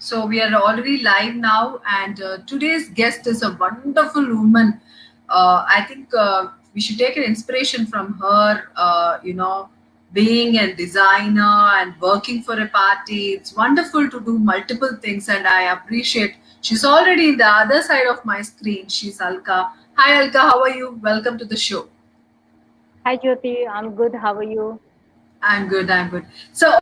So we are already live now, and today's guest is a wonderful woman. I think we should take an inspiration from her. Being a designer and working for a party, it's wonderful to do multiple things, and I appreciate. She's already in the other side of my screen. She's Alka. Hi, Alka. How are you? Welcome to the show. Hi Jyoti, I'm good. How are you? I'm good. I'm good. So,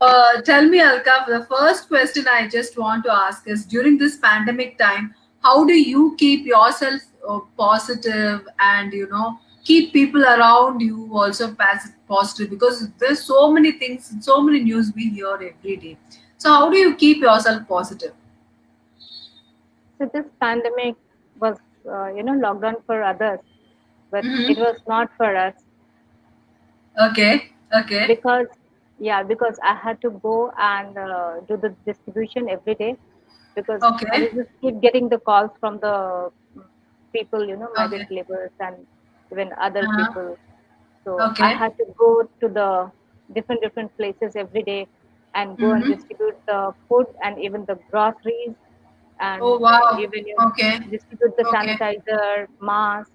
tell me, Alka, the first question I just want to ask is during this pandemic time, how do you keep yourself positive and, keep people around you also positive? Because there's so many things, so many news we hear every day. So, how do you keep yourself positive? So this pandemic was, lockdown for others, but it Mm-hmm. was not for us Okay. Okay. because, because I had to go and do the distribution every day because I was Okay. just keep getting the calls from the people, migrant Okay. laborers and even other Uh-huh. people. So I Okay. had to go to the different places every day and go and Mm-hmm. distribute the food and even the groceries Oh, and wow. even Okay. distribute the Okay. sanitizer, mask.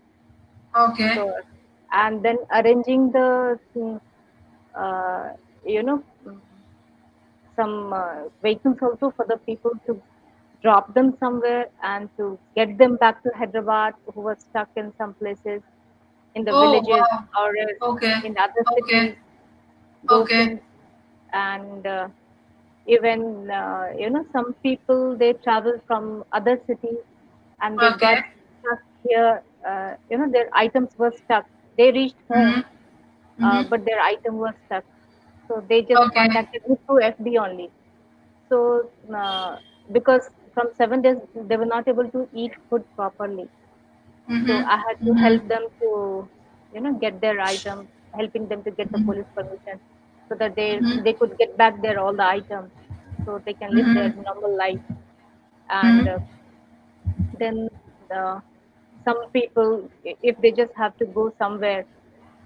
Okay. So and then arranging the uh, you know mm, some vehicles also for the people to drop them somewhere and to get them back to Hyderabad who were stuck in some places in the Oh, villages wow. or else Okay. in other Okay. cities. Those Okay. things and even some people they travel from other cities and they got Okay. stuck here. Their items were stuck. They reached home, Mm-hmm. Mm-hmm. but their item was stuck. So they just Okay. contacted me through FB only. So because from 7 days they were not able to eat food properly. So Mm-hmm. I had to Mm-hmm. help them to, get their item, helping them to get the Mm-hmm. police permission so that they Mm-hmm. they could get back their all the items so they can live their Mm-hmm. normal life. And Mm-hmm. then the, some people, if they just have to go somewhere,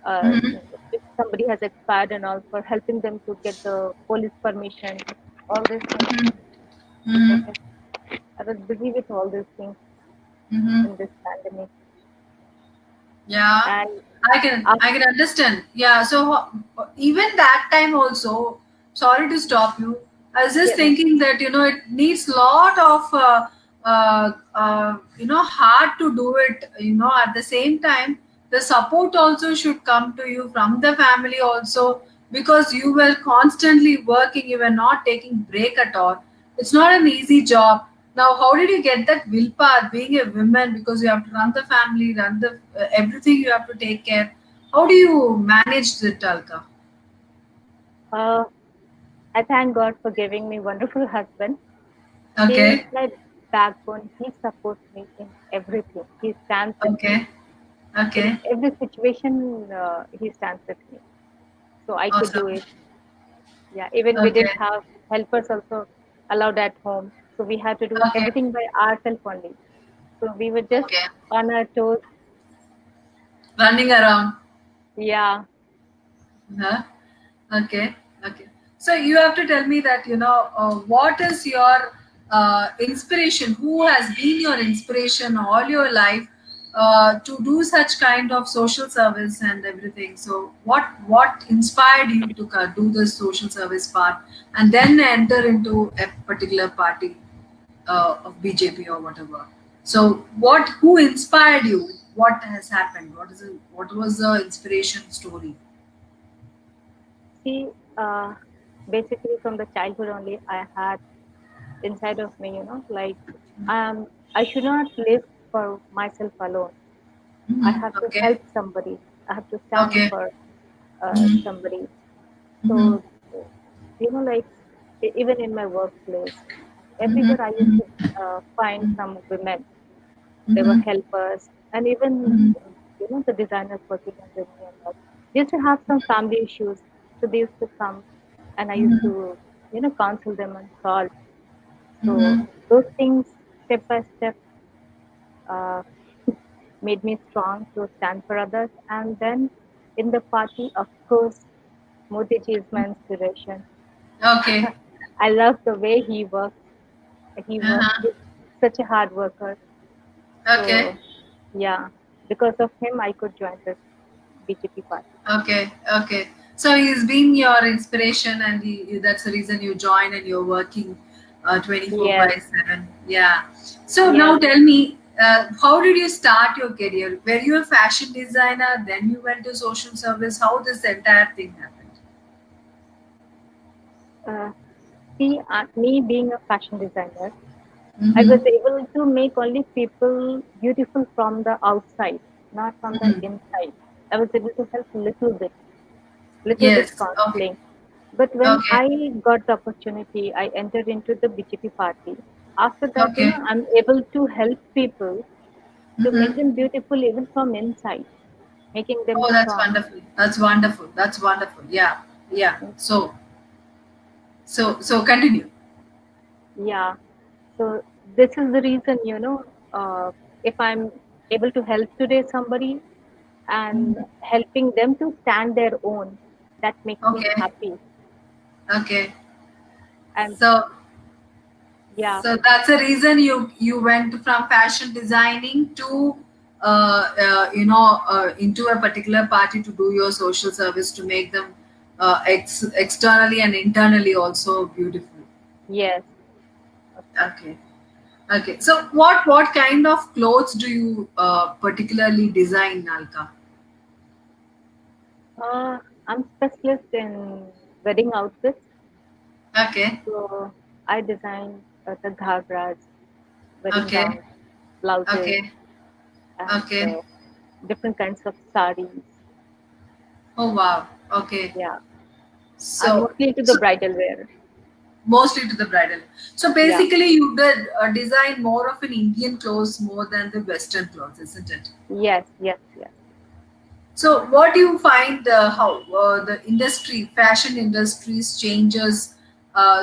Mm-hmm. if somebody has expired and all, for helping them to get the police permission, all these things. So Mm-hmm. I was busy with all these things Mm-hmm. in this pandemic. Yeah, And I can understand. Yeah, so even that time also, sorry to stop you. I was just yeah, no, thinking that it needs lot of hard to do it. At the same time, the support also should come to you from the family also, because you were constantly working. You were not taking break at all. It's not an easy job. Now, how did you get that willpower being a woman, because you have to run the family, run the everything you have to take care? How do you manage the Alka? uh, I thank God for giving me wonderful husband. He is Okay, my backbone. He supports me in everything. He stands with me okay, in okay, every situation. He stands with me, so I could do awesome. it. Yeah, even we didn't Okay, have helpers also allowed at home, so we had to do okay, everything by ourselves only. So we were just okay. on our toes. Running around. Yeah. Huh? Okay, okay. So you have to tell me that what is your inspiration? Who has been your inspiration all your life to do such kind of social service and everything? So what inspired you to do this social service part and then enter into a particular party of BJP or whatever? So who inspired you? What has happened? What was the inspiration story? See, basically from the childhood only, I had inside of me, like I should not live for myself alone. I Mhm. have to Okay. help somebody. I have to stand Okay. for Mhm. somebody. Mhm. So, like even in my workplace, Mhm. everywhere I used Mhm. to find some women. They were Mhm. helpers, and even Mhm. the designers working under me and all. They used to have some family issues, so they used to come, and I used Mhm. to counsel them and solve. So Mhm. those things, step by step, uh, made me strong to stand for others. And then in the party, of course, Modi ji is my inspiration. Okay. I love the way he works. Uh-huh. He's such a hard worker. Okay. So yeah, because of him, I could join this BJP party. Okay. Okay. So he's been your inspiration, and that's the reason you joined and you're working 24 by Yes, 7. Yeah. So now yes. tell me, how did you start your career? Were you a fashion designer? Then you went to social service. How this entire thing happened? Uh, See, me being a fashion designer, I was Mm-hmm. able to make only people beautiful from the outside, not from the Mm-hmm. inside. I was able to help little bit Yes. Okay. counseling. But when Okay. I got the opportunity, I entered into the BJP party. After that, Okay. I'm able to help people to make Mm-hmm. them beautiful even from inside, making them Oh, that's strong. wonderful. That's wonderful. That's wonderful. Yeah. Yeah. So continue. Yeah. So this is the reason, if I'm able to help today somebody and Mhm. helping them to stand their own, that makes me Okay. happy. Okay. And So yeah, so that's the reason you went from fashion designing to into a particular party to do your social service to make them externally and internally also beautiful. yes. Okay. Okay. So what kind of clothes do you particularly design, Nalka? Uh, I'm specialist in wedding outfits, Okay. so I design the ghagras, wedding Okay. gowns, blouses, Okay. and Okay. different kinds of sarees. Oh wow. Okay. Yeah, I'm So, mostly into the so bridal wear. mostly to the bridal. So Yeah, basically, you did design more of an Indian clothes more than the Western clothes, isn't it? yes, yes, yes. So what do you find how the industry, fashion industries changes?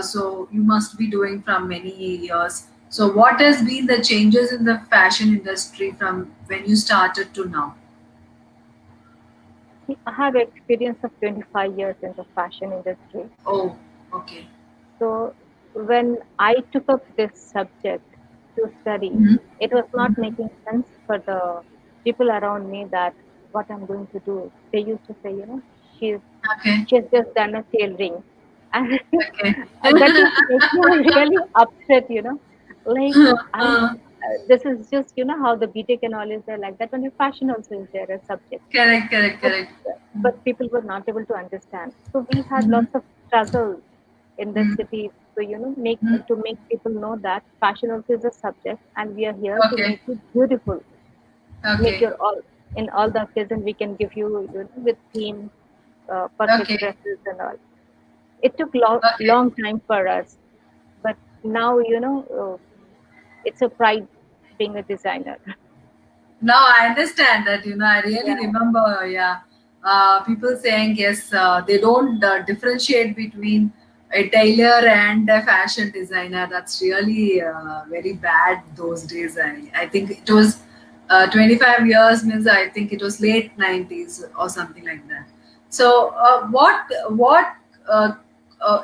So you must be doing from many years. So what has been the changes in the fashion industry from when you started to now? See, I have experience of 25 years in the fashion industry. Oh, okay. So when I took up this subject to study, Hmm. it was not Hmm. making sense for the people around me that what I'm going to do. They used to say, she's Okay. she's just done a tailoring, and Okay. that used to make me really upset. Like I'm. This is just how the BTech and all is there like that. Only fashion also is there as subject, Correct. Correct. but Correct. people were not able to understand. So we had Hmm. lots of struggles in the Hmm. city. So make Hmm. to make people know that fashion also is a subject, and we are here to Okay. make you beautiful, make Okay. your all in all the occasion. We can give you, with theme, perfect Okay. dresses and all. It took long Okay. time for us, but now it's a pride being a designer. No, I understand that. I really Yeah, remember, yeah, people saying yes, they don't differentiate between a tailor and a fashion designer. That's really very bad those days. I think it was 25 years means I think it was late 90s or something like that. So, what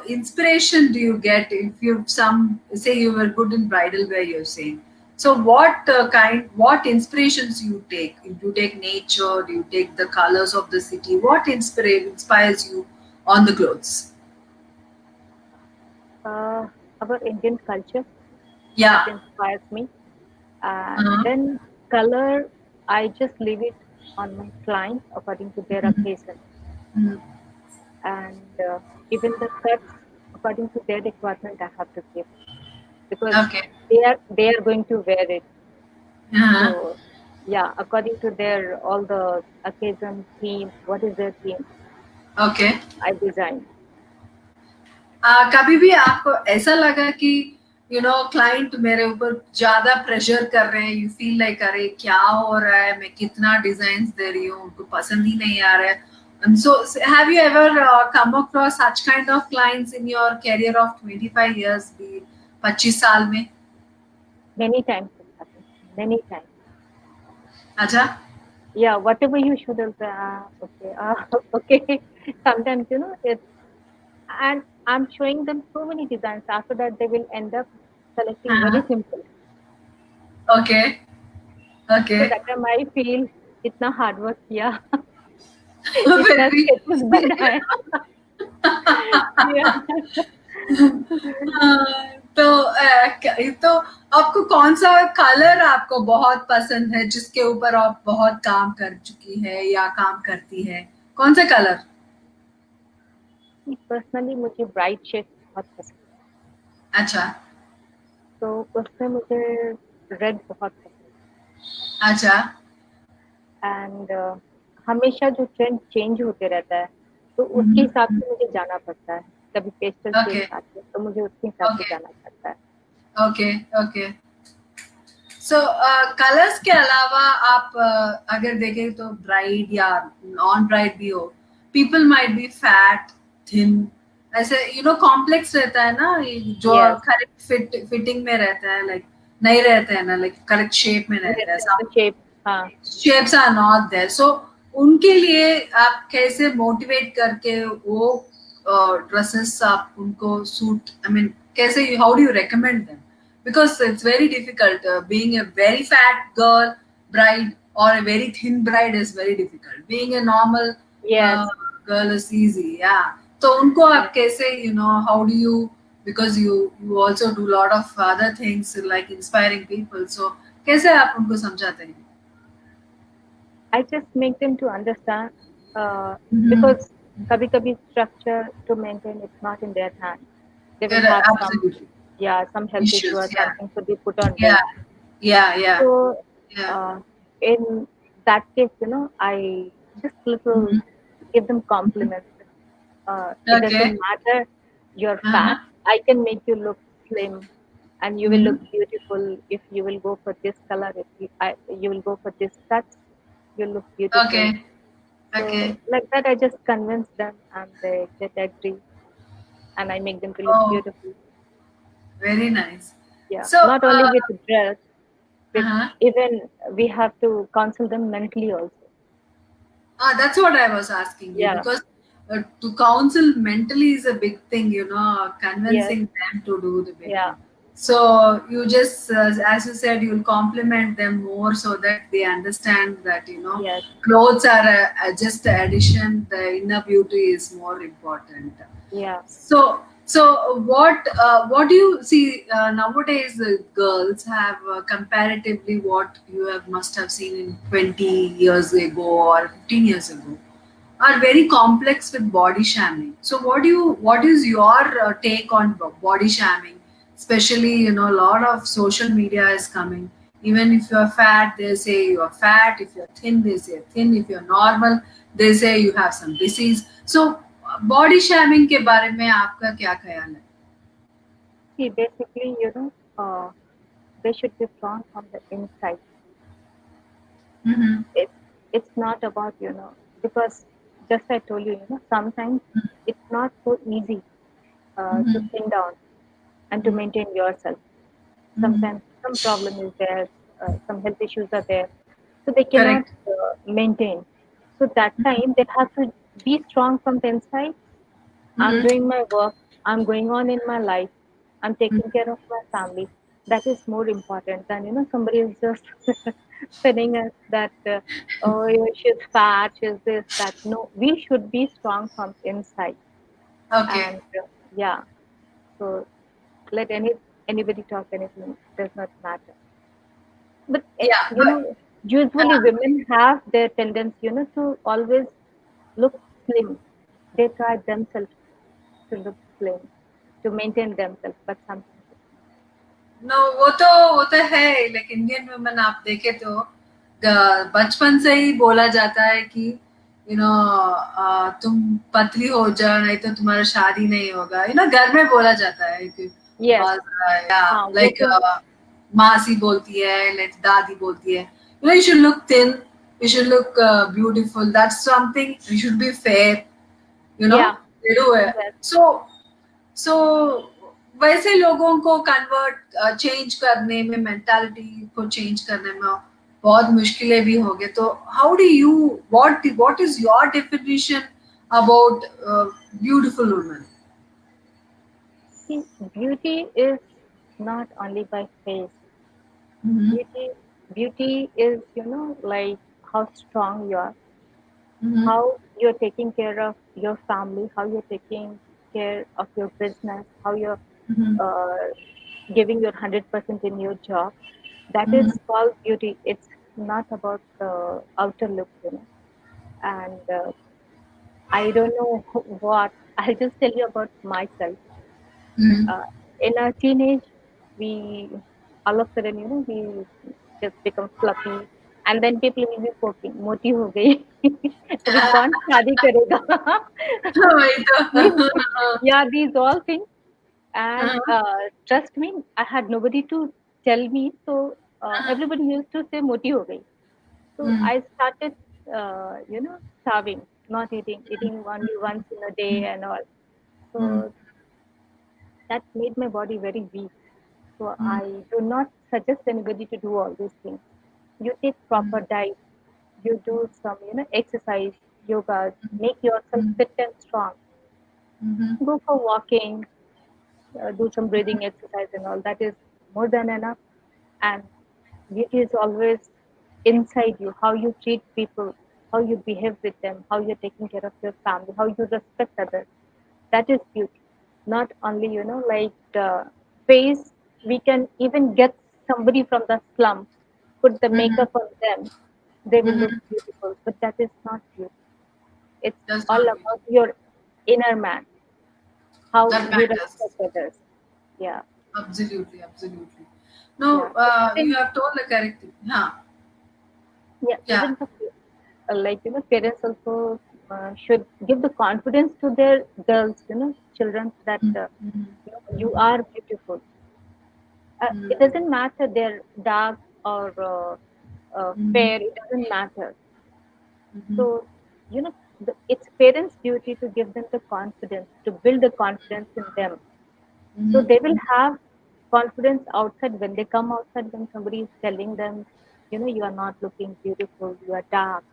inspiration do you get if you some say you were good in bridal wear? You're saying so what inspirations you take? If you take nature, do you take the colors of the city? What inspires you on the clothes? uh, our Indian culture that Yeah. inspires me. And Uh-huh. then color, I just leave it on my clients according to their occasion, Mhm. and even the cuts according to their requirement I have to give, because Okay. they are going to wear it. Uh-huh. So yeah, according to their all the occasion theme, what is their theme, Okay. I design. कभी भी आपको ऐसा लगा कि client मेरे ऊपर ज्यादा pressure कर रहे हैं यू फील लाइक अरे क्या हो रहा है मैं कितना डिजाइन दे रही हूँ उनको पसंद ही नहीं आ रहा है and so have you ever come across such kind of clients in your career of 25 years भी 25 साल में Many times it happens. Many times. अच्छा Yeah, whatever you should have. Okay. Okay. Sometimes it's, and I'm showing them so many designs. After that, they will end up selecting very simple. Okay. So Okay. that time I feel इतना hard work किया, इतना Very. sketches बनाया. Yeah. तो आपको कौन सा colour आपको बहुत पसंद है जिसके ऊपर आप बहुत काम कर चुकी है या काम करती है? कौन सा कलर? पर्सनली मुझे ब्राइट शेड बहुत पसंद है, अच्छा. तो उसमें मुझे रेड बहुत पसंद अच्छा. है. एंड हमेशा जो ट्रेंड चेंज होते रहता है, तो उसके हिसाब से मुझे जाना पड़ता है. कभी पेस्टल ओके. शेड्स आते हैं तो मुझे उसके हिसाब से ओके. जाना पड़ता है. ओके. ओके. सो कलर्स के अलावा आप अगर देखें तो ब्राइड या नॉन ब्राइड भी हो, people might be fat, thin, ऐसे कॉम्प्लेक्स रहता है ना, जो Yes. करेक्ट फिटिंग में रहता है, लाइक नहीं रहते हैं ना, लाइक करेक्ट शेप में रहता है, Yes, the सब shape. हाँ. Shapes are not there. So उनके लिए आप कैसे मोटिवेट करके वो ड्रेसेस आप उनको सूट, आई मीन कैसे, how do you recommend them? Because it's very difficult. Being a very fat girl bride or a very thin bride is very difficult. Being a normal Yes. girl is easy. Yeah. तो उनको आप कैसे, how do you, because you also do a lot of other things like inspiring people. So कैसे आप उनको समझाते हैं? I just make them to understand, Mm-hmm. because कभी-कभी structure to maintain it's not in their hand. They will Yeah, have some, absolutely. yeah, some health issue Issues. or Yeah. something, so they put on Yeah. weight. Yeah. Yeah. So Yeah. in that case, I just little Mm-hmm. give them compliments. It Okay. doesn't matter you're Uh-huh. fat. I can make you look slim, and you will Mm-hmm. look beautiful if you will go for this color. If you will go for this cut, you look beautiful. Okay. So Okay. like that, I just convince them, and they get agree, and I make them to look Oh, beautiful. very nice. Yeah, So, not only with the dress, with uh-huh. even we have to counsel them mentally also. That's what I was asking you, Yeah. because to counsel mentally is a big thing, Yes. convincing them to do the big Yeah. thing. So you just, as you said, you'll compliment them more so that they understand that, Yes. clothes are just the addition, the inner beauty is more important. Yeah. So what do you see nowadays? Girls have comparatively what you have must have seen in 20 years ago or 15 years ago, are very complex with body shaming. So what is your take on body shaming? Especially, a lot of social media is coming. Even if you're fat, they say you're fat. If you're thin, they say thin. If you're normal, they say you have some disease. So body shaming के बारे में आपका क्या ख्याल है? See, basically, they should be strong from the inside. Mm-hmm. It's not about, because just I told you, sometimes it's not so easy to Mm-hmm. thin down and to maintain yourself. Sometimes some problem is there, some health issues are there, so they cannot Correct. maintain. So that time they have to be strong from the inside. I'm Mm-hmm. doing my work. I'm going on in my life. I'm taking care of my family. That is more important than somebody is just telling us that oh, she's fat, she's this, that. No, we should be strong from inside. Okay. And yeah, so let anybody talk anything, does not matter. But Yeah, but usually women have their tendency, to always look slim. They try themselves to look slim, to maintain themselves, but sometimes no, वो तो है, लेकिन Indian women आप देखे तो बचपन से ही बोला जाता है कि तुम पतली हो जाओ, नहीं तो तुम्हारा शादी नहीं होगा. घर में बोला जाता है कि yes, वो लाइक तो मासी बोलती है, लाइक दादी बोलती है, you should look thin, you should look beautiful, that's something, you should be fair, yeah, they do it. yes. सो वैसे लोगों को कन्वर्ट चेंज करने में, मेंटालिटी को चेंज करने में बहुत मुश्किलें भी हो गए. तो how do you, what is your definition about beautiful women? See, beauty is not only by face. Mm-hmm. Beauty is, like how strong you are, Mm-hmm. how you're taking care of your family, how you're taking care of your business, how you're Mm-hmm. uh, giving your 100% in your job. That is Mm-hmm. called beauty. It's not about the outer look. And I don't know what. I'll just tell you about myself. Mm-hmm. Uh, in our teenage, we all of a sudden, we just become fluffy, and then people will be poking, "मोटी हो गई, अभी कौन शादी करेगा?" वही Means, तो yeah, these all things. And हाँ, trust me, I had nobody to tell me, so हाँ, everybody used to say "मोटी हो गई." So hmm, I started, starving, not eating only once in a day and all. Hmm, So that made my body very weak. So hmm, I do not suggest anybody to do all these things. You take hmm, proper diet, you do some, exercise, yoga, make yourself hmm, fit and strong. Hmm, Go for walking, do some breathing exercise and all. That is more than enough. And beauty is always inside you, how you treat people, how you behave with them, how you're taking care of your family, how you respect others. That is beauty. Not only, like face, we can even get somebody from the slum, put the hmm, makeup on them, they will look hmm. beautiful. But that is not beauty. It's That's all not beauty. about your inner man, how That you matters. respect others. Yeah, Absolutely, absolutely. No, yeah. So you even, have told the correct thing. Yeah, yeah, yeah. even the like parents also should give the confidence to their girls, children, that Mm, mm, you are beautiful. It mm, doesn't matter they're dark or mm, fair. It doesn't matter. mhm, So it's parents' duty to give them the confidence, to build the confidence in them. So mhm. they will have confidence outside when they come outside, when somebody is telling them, you are not looking beautiful, you are dark.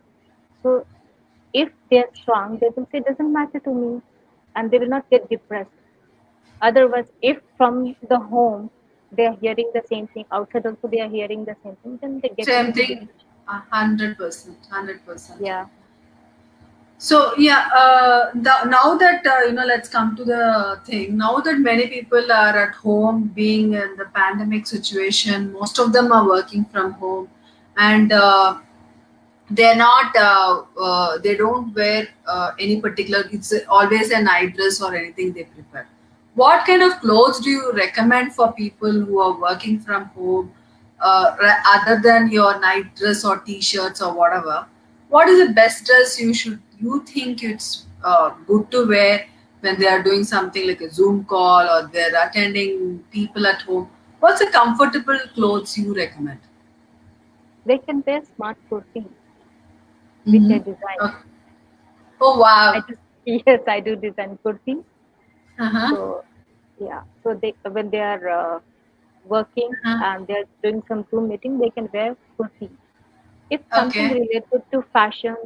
So if they're strong, they will say, doesn't matter to me, and they will not get depressed. Otherwise, if from the home they are hearing the same thing, outside also they are hearing the same thing, then they get Same into thing. depression. 100%, 100%. Yeah, So yeah, now that let's come to the thing. Now that many people are at home, being in the pandemic situation, most of them are working from home, and they're not. They don't wear any particular. It's always a night dress or anything they prefer. What kind of clothes do you recommend for people who are working from home, other than your night dress or t-shirts or whatever? What is the best dress you think it's good to wear when they are doing something like a Zoom call or they're attending people at home? What's a comfortable clothes you recommend? they can wear smart kurtis, which I Mm-hmm. design. Okay. Oh I wow. do, yes, I do design kurtis. Uh-huh. So yeah, so they when they are working Uh-huh. and they're doing some Zoom meeting, they can wear kurtis. If something Okay. related to fashion,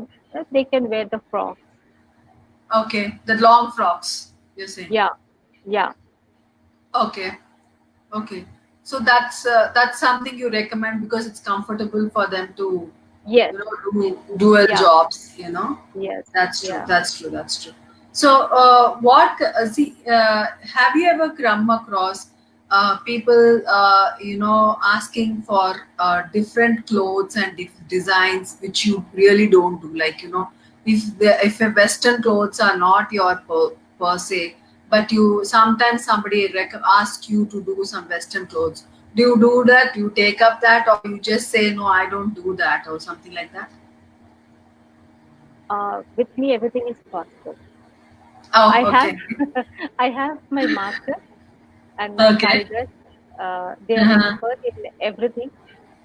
they can wear the frock. Okay. The long frocks, you're saying. Yeah, yeah, Okay. Okay. So that's something you recommend because it's comfortable for them to, yes, do dual yeah, jobs. You know, yes, that's true. yeah. That's true. That's true. So, have you ever come across people, asking for different clothes and designs which you really don't do? Like, if a Western clothes are not your per se, but you sometimes somebody ask you to do some Western clothes. Do you do that? Do you take up that, or you just say no, I don't do that, or something like that? With me, everything is possible. Oh, I have, okay. I have my master and my Okay. guiders. They are Uh-huh. expert in everything.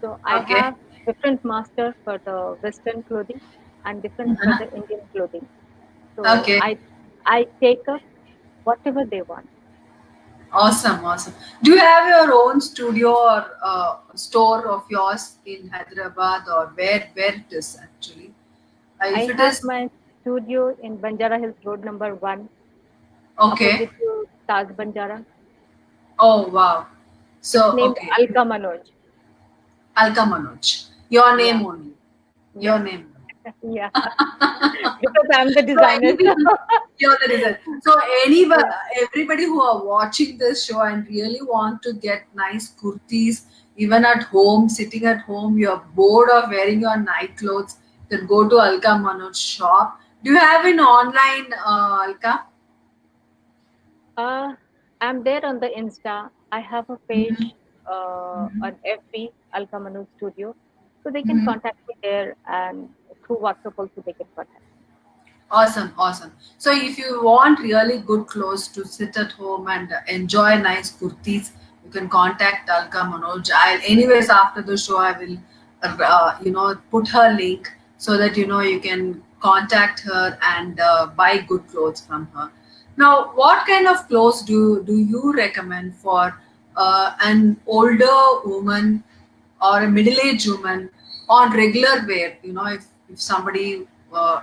So I Okay. have different master for the Western clothing and different for Uh-huh. the Indian clothing. So Okay. I take up whatever they want. Awesome. Awesome. Do you have your own studio or store of yours in Hyderabad, or where it is actually? I If it have is my studio in Banjara Hills Road number 1, okay. opposite to Taj Banjara. Oh wow. So It's named okay, Alka Manoj. Alka Manoj, your Yeah, name only, your yeah, name. yeah. Because I'm the So designer. you're the designer. So anybody, Yeah. everybody who are watching this show and really want to get nice kurtis, even at home, sitting at home, you're bored of wearing your night clothes, then go to Alka Manoj shop. Do you have an online, Alka? Uh, I'm there on the Insta. I have a Mm-hmm. page on FB, Alka Manoj Studio. So they can Mm-hmm. contact me there, and through WhatsApp also they can contact. Awesome, awesome. So if you want really good clothes to sit at home and enjoy nice kurtis, you can contact Alka Manoj. Anyways, after the show, I will, put her link so that you can contact her and buy good clothes from her. Now, what kind of clothes do you recommend for an older woman or a middle-aged woman on regular wear? If somebody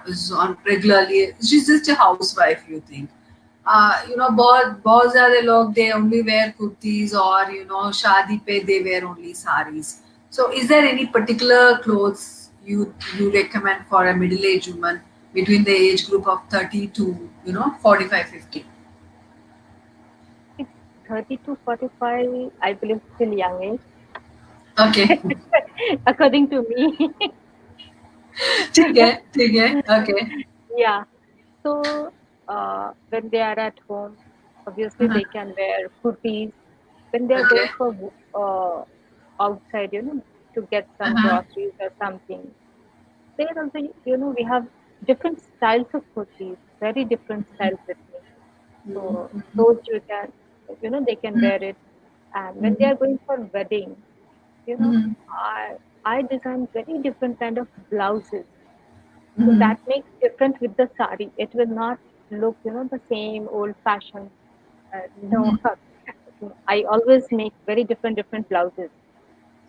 is on regularly, she's just a housewife, you think. बहुत ज़्यादा लोग, they only wear kurtis, or शादी पे they wear only saris. So is there any particular clothes you recommend for a middle-aged woman between the age group of 30 to 45, 50? It's 30 to 45, I believe, still young age, Okay. according to me. ठीक है, okay. Yeah. So when they are at home, obviously Uh-huh. they can wear kurtis. When they are Okay. going for outside, to get some Uh-huh. groceries or something, there also, we have different styles of kurtis, very different styles with me. So Mm-hmm. those you can, they can wear it. And when they Mm-hmm. are going for wedding, you know, Mm-hmm. I I design very different kind of blouses. So Mm-hmm. that makes different with the sari. It will not look, the same old fashioned. No, Mm-hmm. I always make very different blouses.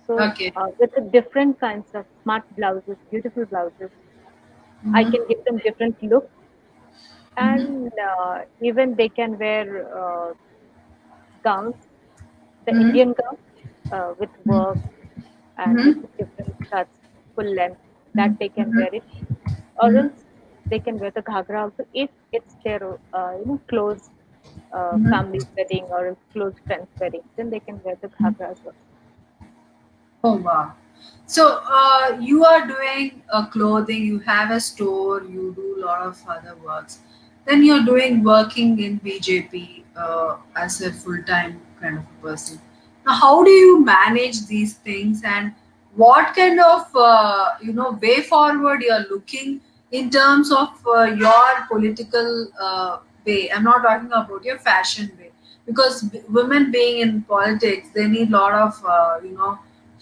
So Okay. with the different kinds of smart blouses, beautiful blouses, I Mm-hmm. can give them different looks, Mm-hmm. and even they can wear gowns, the Mm-hmm. Indian gown with work and with Mm-hmm. different cuts, full length, that they can Mm-hmm. wear it. Or else they can wear the ghagra also if it's their close Mm-hmm. family's wedding or a close friend's wedding. Then they can wear the ghagra as well. Oh wow. So you are doing clothing, you have a store, you do a lot of other works. Then you're doing working in BJP as a full-time kind of a person. Now, how do you manage these things, and what kind of way forward you're looking in terms of your political way? I'm not talking about your fashion way, because women being in politics, they need a lot of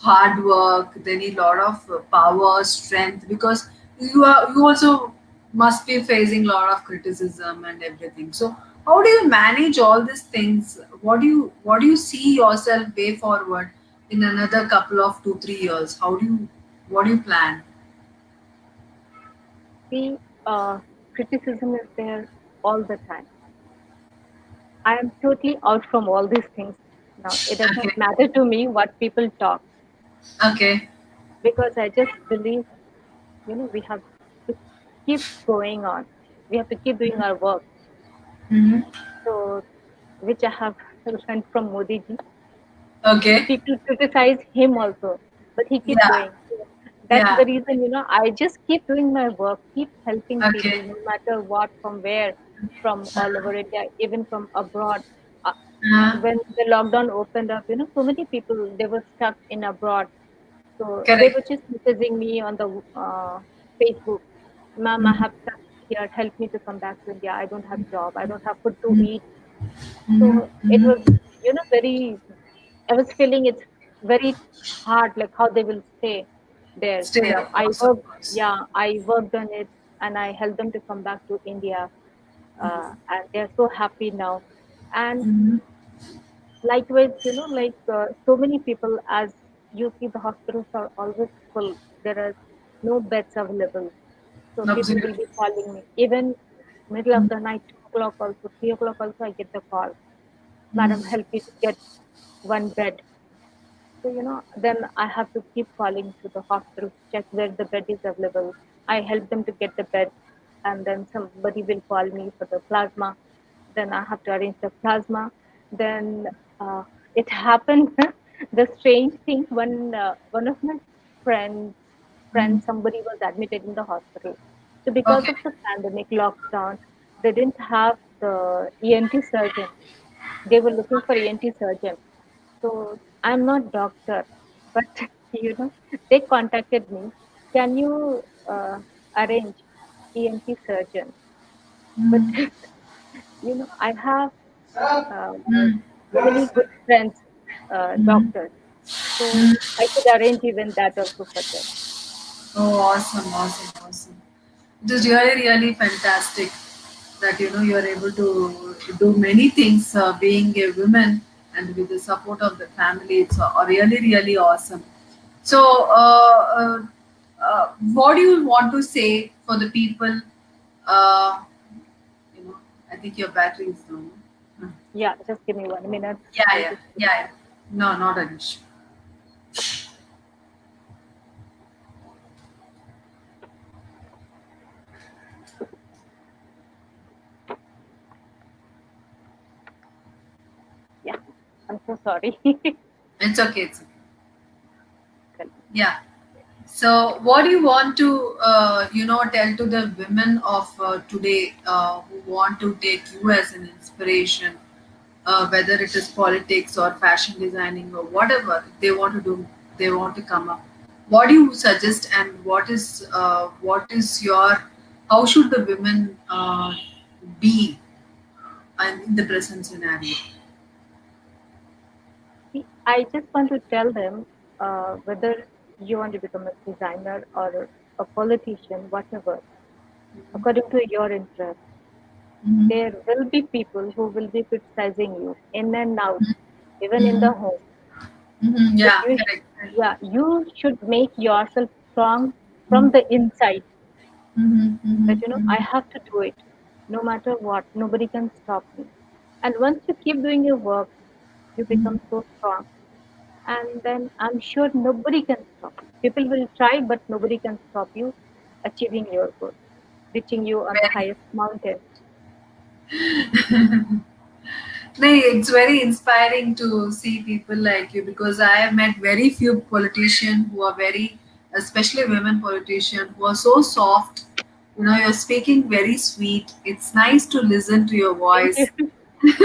hard work, they need a lot of power, strength, because you also must be facing a lot of criticism and everything. So how do you manage all these things? What do you see yourself way forward in another couple of 2 3 years? What do you plan? See, criticism is there all the time. I am totally out from all these things now. It doesn't Okay. matter to me what people talk, Okay. because I just believe, we have to keep going on. We have to keep doing our work. Mm-hmm. So, which I have learned from Modi ji. Okay. People criticize him also, but he keep Yeah. going. So that's the Yeah. reason, I just keep doing my work, keep helping people, Okay. no matter what, from where, from all over India, even from abroad. Uh, uh, when the lockdown opened up, so many people, they were stuck in abroad. So they were Correct. just messaging me on the Facebook, "Ma'am, I Mm-hmm. have stuck here. Help me to come back to India. I don't have job. I don't have food to Mm-hmm. eat." Mm-hmm. So it was, Mm-hmm. very. I was feeling it's very hard, like how they will stay there. Stay, So of course, of course. I worked on it, and I helped them to come back to India, and they're so happy now. And Mm-hmm. likewise, so many people, as you see, the hospitals are always full. There are no beds available. So people will Absolutely. be calling me. Even middle of the night, 2 o'clock also, 3 o'clock also, I get the call. "Madam, Mm-hmm. help me to get one bed." So, then I have to keep calling to the hospital to check where the bed is available. I help them to get the bed, and then somebody will call me for the plasma. Then I have to arrange the plasma. Then it happened. The strange thing, one of my friends, Mm. somebody was admitted in the hospital. So because Okay. of the pandemic lockdown, they didn't have the ENT surgeon. They were looking for Okay. ENT surgeon. So I'm not doctor, but they contacted me. Can you arrange ENT surgeon? But Mm. I have uh, Mm. many good friends, Mm. doctors. So Mm. I could arrange even that also for them. Oh, awesome, awesome, awesome. It is really, really fantastic that you are able to do many things being a woman and with the support of the family. It's really, really awesome. So, what do you want to say for the people? Uh, I think your battery is low. Hmm. Yeah, just give me 1 minute. Yeah, I'll yeah, just. yeah, yeah. No, not an issue. Yeah, I'm so sorry. It's okay. It's okay. Yeah. So, what do you want to, tell to the women of today who want to take you as an inspiration, whether it is politics or fashion designing or whatever they want to do, they want to come up. What do you suggest, and what is your, how should the women be in the present scenario? See, I just want to tell them whether you want to become a designer or a politician, whatever, according to your interest. Mm-hmm. There will be people who will be criticizing you in and out, even in Mm-hmm. the home. Mm-hmm. But Yeah, correct. yeah, you should make yourself strong from Mm-hmm. the inside. Mm-hmm. That Mm-hmm. I have to do it, no matter what. Nobody can stop me. And once you keep doing your work, you Mm-hmm. become so strong. And then I'm sure nobody can stop you. People will try, but nobody can stop you achieving your goal, reaching you on the Very. highest mountain. No, it's very inspiring to see people like you, because I have met very few politicians who are very, especially women politicians, who are so soft. You're speaking very sweet. It's nice to listen to your Thank you. voice.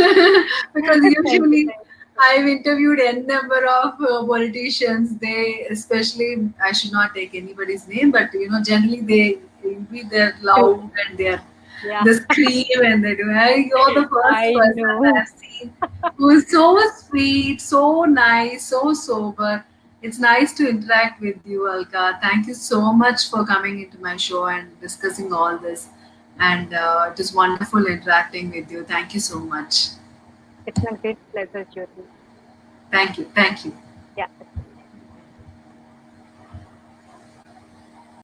Because Thank you. usually Thank I've interviewed n number of politicians. They, especially, I should not take anybody's name, but generally they will be they're you. loud and Yeah, they scream and they do. You're the first I person know. I've seen who is so sweet, so nice, so sober. It's nice to interact with you, Alka. Thank you so much for coming into my show and discussing all this. And it is wonderful interacting with you. Thank you so much. It's a great pleasure, Jyoti. Thank you. Thank you. Yeah.